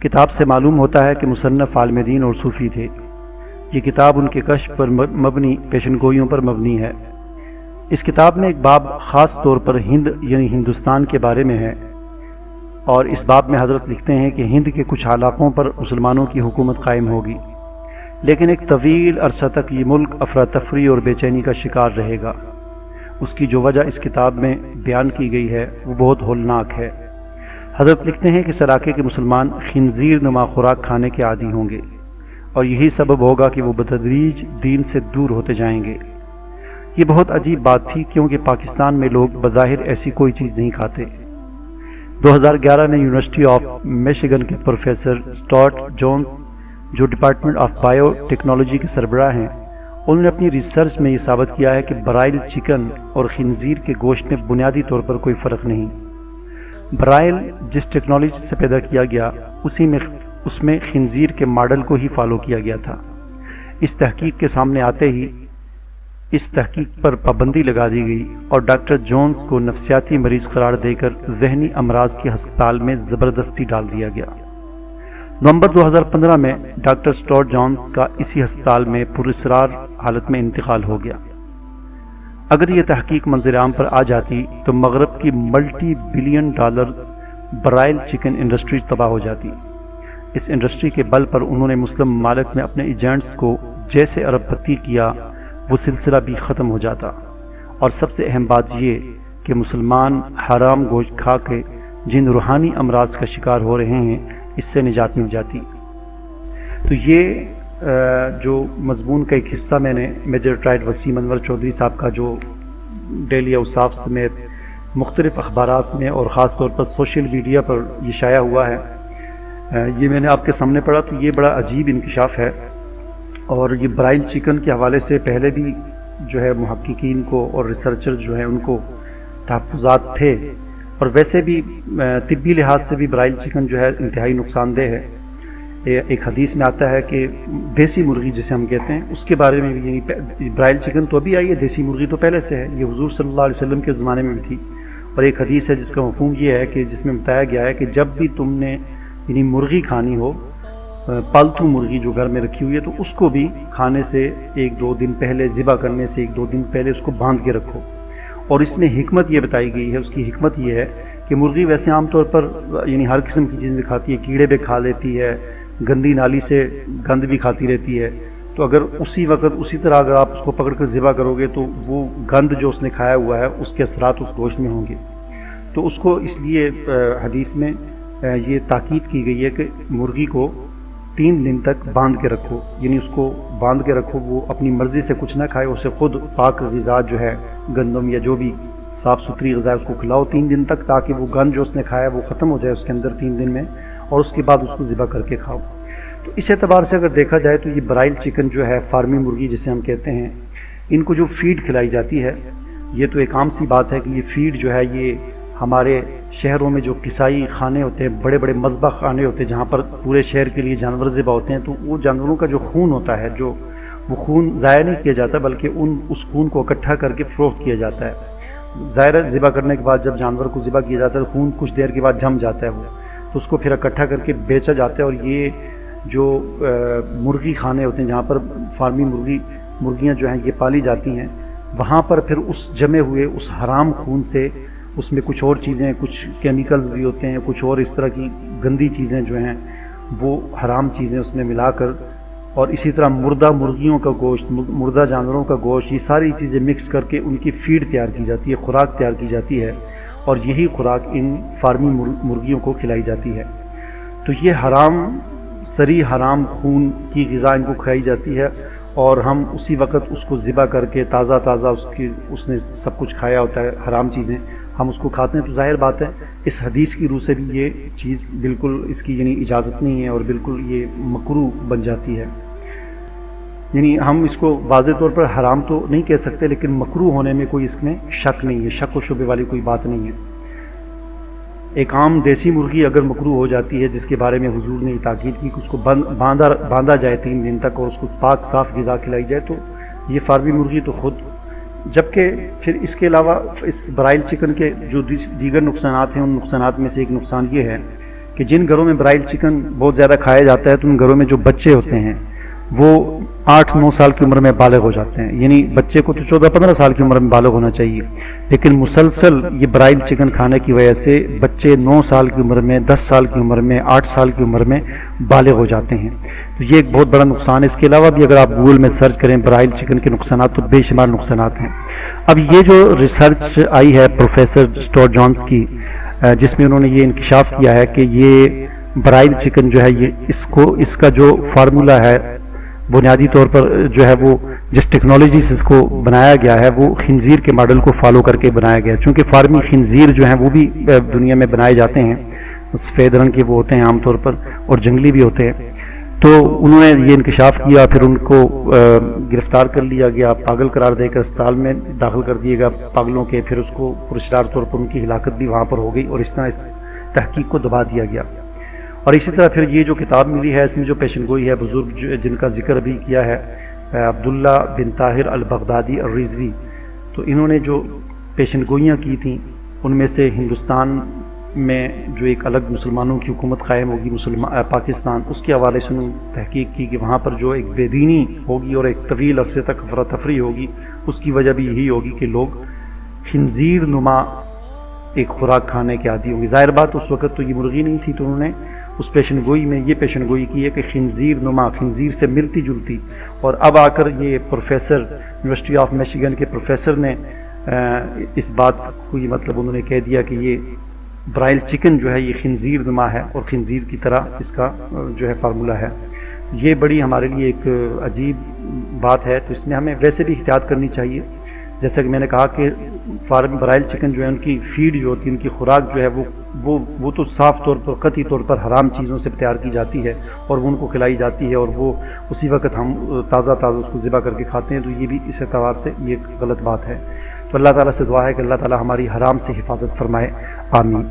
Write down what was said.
کتاب سے معلوم ہوتا ہے کہ مصنف عالم دین اور صوفی تھے۔ یہ کتاب ان کے کشف پر مبنی پیشن گوئیوں پر مبنی ہے۔ اس کتاب میں ایک باب خاص طور پر ہند یعنی ہندوستان کے بارے میں ہے، اور اس باب میں حضرت لکھتے ہیں کہ ہند کے کچھ علاقوں پر مسلمانوں کی حکومت قائم ہوگی، لیکن ایک طویل عرصہ تک یہ ملک افراتفری اور بے چینی کا شکار رہے گا۔ اس کی جو وجہ اس کتاب میں بیان کی گئی ہے وہ بہت ہولناک ہے۔ حضرت لکھتے ہیں کہ اس علاقے کے مسلمان خنزیر نما خوراک کھانے کے عادی ہوں گے، اور یہی سبب ہوگا کہ وہ بتدریج دین سے دور ہوتے جائیں گے۔ یہ بہت عجیب بات تھی، کیونکہ پاکستان میں لوگ بظاہر ایسی کوئی چیز نہیں کھاتے۔ 2011 میں یونیورسٹی آف میشیگن کے پروفیسر اسٹارٹ جونز، جو ڈپارٹمنٹ آف بائیو ٹیکنالوجی کے سربراہ ہیں، انہوں نے اپنی ریسرچ میں یہ ثابت کیا ہے کہ برائل چکن اور خنزیر کے گوشت میں بنیادی طور پر کوئی فرق نہیں۔ برائل جس ٹیکنالوجی سے پیدا کیا گیا اس میں خنزیر کے ماڈل کو ہی فالو کیا گیا تھا۔ اس تحقیق کے سامنے آتے ہی اس تحقیق پر پابندی لگا دی گئی، اور ڈاکٹر جونز کو نفسیاتی مریض قرار دے کر ذہنی امراض کے ہسپتال میں زبردستی ڈال دیا گیا۔ نومبر 2015 میں ڈاکٹر اسٹارٹ جونز کا اسی ہسپتال میں پراسرار حالت میں انتقال ہو گیا۔ اگر یہ تحقیق منظر عام پر آ جاتی تو مغرب کی multi billion dollar broil chicken industry تباہ ہو جاتی۔ اس انڈسٹری کے بل پر انہوں نے مسلم ممالک میں اپنے ایجنٹس کو جیسے ارب پتی کیا، وہ سلسلہ بھی ختم ہو جاتا۔ اور سب سے اہم بات یہ کہ مسلمان حرام گوشت کھا کے جن روحانی امراض کا شکار ہو رہے ہیں، اس سے نجات مل جاتی۔ تو یہ جو مضمون کا ایک حصہ میں نے میجر ٹرائیڈ وسیم انور چودھری صاحب کا جو ڈیلی اوصاف سمیت مختلف اخبارات میں اور خاص طور پر سوشل میڈیا پر یہ شائع ہوا ہے، یہ میں نے آپ کے سامنے پڑھا، تو یہ بڑا عجیب انکشاف ہے۔ اور یہ برائل چکن کے حوالے سے پہلے بھی جو ہے محققین کو اور ریسرچر جو ہیں ان کو تحفظات تھے، اور ویسے بھی طبی لحاظ سے بھی برائل چکن جو ہے انتہائی نقصان دہ ہے۔ ایک حدیث میں آتا ہے کہ دیسی مرغی جسے ہم کہتے ہیں، اس کے بارے میں بھی یعنی برائل چکن تو ابھی آئی ہے، دیسی مرغی تو پہلے سے ہے، یہ حضور صلی اللہ علیہ وسلم کے زمانے میں بھی تھی۔ اور ایک حدیث ہے جس کا مفہوم یہ ہے کہ جس میں بتایا گیا ہے کہ جب بھی تم نے یعنی مرغی کھانی ہو، پالتو مرغی جو گھر میں رکھی ہوئی ہے، تو اس کو بھی کھانے سے ایک دو دن پہلے، ذبح کرنے سے ایک دو دن پہلے اس کو باندھ کے رکھو۔ اور اس میں حکمت یہ بتائی گئی ہے، اس کی حکمت یہ ہے کہ مرغی ویسے عام طور پر یعنی ہر قسم کی چیزیں کھاتی ہے، کیڑے بھی کھا لیتی ہے، گندی نالی سے گند بھی کھاتی رہتی ہے، تو اگر اسی وقت اسی طرح اگر آپ اس کو پکڑ کر ذبح کرو گے تو وہ گند جو اس نے کھایا ہوا ہے اس کے اثرات اس گوشت میں ہوں گے۔ تو اس کو اس لیے حدیث میں یہ تاکید کی گئی ہے کہ مرغی کو 3 دن تک باندھ کے رکھو، یعنی اس کو باندھ کے رکھو، وہ اپنی مرضی سے کچھ نہ کھائے، اسے خود پاک غذا جو ہے گندم یا جو بھی صاف ستھری غذا ہے اس کو کھلاؤ 3 دن تک، تاکہ وہ گند جو اس نے کھایا وہ ختم ہو جائے اس کے اندر 3 دن میں، اور اس کے بعد اس کو ذبح کر کے کھاؤ۔ تو اس اعتبار سے اگر دیکھا جائے تو یہ برائل چکن جو ہے، فارمی مرغی جسے ہم کہتے ہیں، ان کو جو فیڈ کھلائی جاتی ہے، یہ تو ایک عام سی بات ہے کہ یہ فیڈ جو ہے یہ ہمارے شہروں میں جو قصائی خانے ہوتے ہیں، بڑے بڑے مذبح خانے ہوتے ہیں جہاں پر پورے شہر کے لیے جانور ذبح ہوتے ہیں، تو وہ جانوروں کا جو خون ہوتا ہے، جو وہ خون ضائع نہیں کیا جاتا بلکہ اس خون کو اکٹھا کر کے فروخت کیا جاتا ہے۔ ظاہر ہے ذبح کرنے کے بعد جب جانور کو ذبح کیا جاتا ہے، خون کچھ دیر کے بعد جم جاتا ہے، وہ تو اس کو پھر اکٹھا کر کے بیچا جاتا ہے۔ اور یہ جو مرغی خانے ہوتے ہیں جہاں پر فارمی مرغیاں جو ہیں یہ پالی جاتی ہیں، وہاں پر پھر اس جمے ہوئے اس حرام خون سے اس میں کچھ اور چیزیں، کچھ کیمیکلز بھی ہوتے ہیں، کچھ اور اس طرح کی گندی چیزیں جو ہیں وہ حرام چیزیں اس میں ملا کر، اور اسی طرح مردہ مرغیوں کا گوشت، مردہ جانوروں کا گوشت، یہ ساری چیزیں مکس کر کے ان کی فیڈ تیار کی جاتی ہے، خوراک تیار کی جاتی ہے، اور یہی خوراک ان فارمی مرغیوں کو کھلائی جاتی ہے۔ تو یہ حرام سری حرام خون کی غذا ان کو کھلائی جاتی ہے، اور ہم اسی وقت اس کو ذبح کر کے تازہ اس نے سب کچھ کھایا ہوتا ہے حرام چیزیں، ہم اس کو کھاتے ہیں۔ تو ظاہر بات ہے اس حدیث کی روح سے بھی یہ چیز بالکل اس کی یعنی اجازت نہیں ہے، اور بالکل یہ مکروہ بن جاتی ہے۔ یعنی ہم اس کو واضح طور پر حرام تو نہیں کہہ سکتے، لیکن مکروہ ہونے میں کوئی اس میں شک نہیں ہے، شک و شبے والی کوئی بات نہیں ہے۔ ایک عام دیسی مرغی اگر مکروہ ہو جاتی ہے، جس کے بارے میں حضور نے تاکید کی کہ اس کو باندھا جائے 3 دن تک، اور اس کو پاک صاف غذا کھلائی جائے، تو یہ فارمی مرغی تو خود جبکہ پھر اس کے علاوہ اس برائل چکن کے جو دیگر نقصانات ہیں، ان نقصانات میں سے ایک نقصان یہ ہے کہ جن گھروں میں برائل چکن بہت زیادہ کھایا جاتا ہے تو ان گھروں میں جو بچے ہوتے ہیں وہ 8-9 سال کی عمر میں بالغ ہو جاتے ہیں، یعنی بچے کو تو 14-15 سال کی عمر میں بالغ ہونا چاہیے، لیکن مسلسل یہ برائل چکن کھانے کی وجہ سے بچے 9 سال کی عمر میں، 10 سال کی عمر میں، 8 سال کی عمر میں بالغ ہو جاتے ہیں۔ تو یہ ایک بہت بڑا نقصان ہے۔ اس کے علاوہ بھی اگر آپ گوگل میں سرچ کریں برائل چکن کے نقصانات تو بے شمار نقصانات ہیں۔ اب یہ جو ریسرچ آئی ہے پروفیسر اسٹورٹ جونز کی، جس میں انہوں نے یہ انکشاف کیا ہے کہ یہ برائل چکن جو ہے یہ اس کا جو فارمولہ ہے بنیادی طور پر جو ہے وہ جس ٹیکنالوجی سے اس کو بنایا گیا ہے وہ خنزیر کے ماڈل کو فالو کر کے بنایا گیا ہے، چونکہ فارمی خنزیر جو ہیں وہ بھی دنیا میں بنائے جاتے ہیں، سفید رنگ کے وہ ہوتے ہیں عام طور پر اور جنگلی بھی ہوتے ہیں۔ تو انہوں نے یہ انکشاف کیا، پھر ان کو گرفتار کر لیا گیا، پاگل قرار دے کر اسپتال میں داخل کر دیے گا پاگلوں کے، پھر اس کو پرشرار طور پر ان کی ہلاکت بھی وہاں پر ہو گئی اور اس طرح اس تحقیق کو دبا دیا گیا۔ اور اسی طرح پھر یہ جو کتاب ملی ہے اس میں جو پیشن گوئی ہے بزرگ جن کا ذکر ابھی کیا ہے عبداللہ بن طاہر البغدادی الرضوی، تو انہوں نے جو پیشن گوئیاں کی تھیں ان میں سے ہندوستان میں جو ایک الگ مسلمانوں کی حکومت قائم ہوگی پاکستان، اس کے حوالے سے انہوں نے تحقیق کی کہ وہاں پر جو ایک بے دینی ہوگی اور ایک طویل عرصے تک افراتفری ہوگی، اس کی وجہ بھی یہی ہوگی کہ لوگ خنزیر نما ایک خوراک کھانے کے عادی ہوں گے۔ ظاہر بات اس وقت تو یہ مرغی نہیں تھی، تو انہوں نے اس پیشن گوئی میں یہ پیشن گوئی کی ہے کہ خنزیر نما، خنزیر سے ملتی جلتی، اور اب آ کر یہ پروفیسر یونیورسٹی آف میشیگن کے پروفیسر نے اس بات کو یہ مطلب انہوں نے کہہ دیا کہ یہ برائل چکن جو ہے یہ خنزیر نما ہے اور خنزیر کی طرح اس کا جو ہے فارمولہ ہے۔ یہ بڑی ہمارے لیے ایک عجیب بات ہے، تو اس میں ہمیں ویسے بھی احتیاط کرنی چاہیے۔ جیسا کہ میں نے کہا کہ فارم برائل چکن جو ہے ان کی فیڈ جو ہوتی ہے، ان کی خوراک جو ہے وہ تو صاف طور پر قطعی طور پر حرام چیزوں سے تیار کی جاتی ہے اور وہ ان کو کھلائی جاتی ہے، اور وہ اسی وقت ہم تازہ اس کو ذبح کر کے کھاتے ہیں، تو یہ بھی اس اعتبار سے یہ ایک غلط بات ہے۔ تو اللہ تعالیٰ سے دعا ہے کہ اللہ تعالیٰ ہماری حرام سے حفاظت فرمائے، آمین۔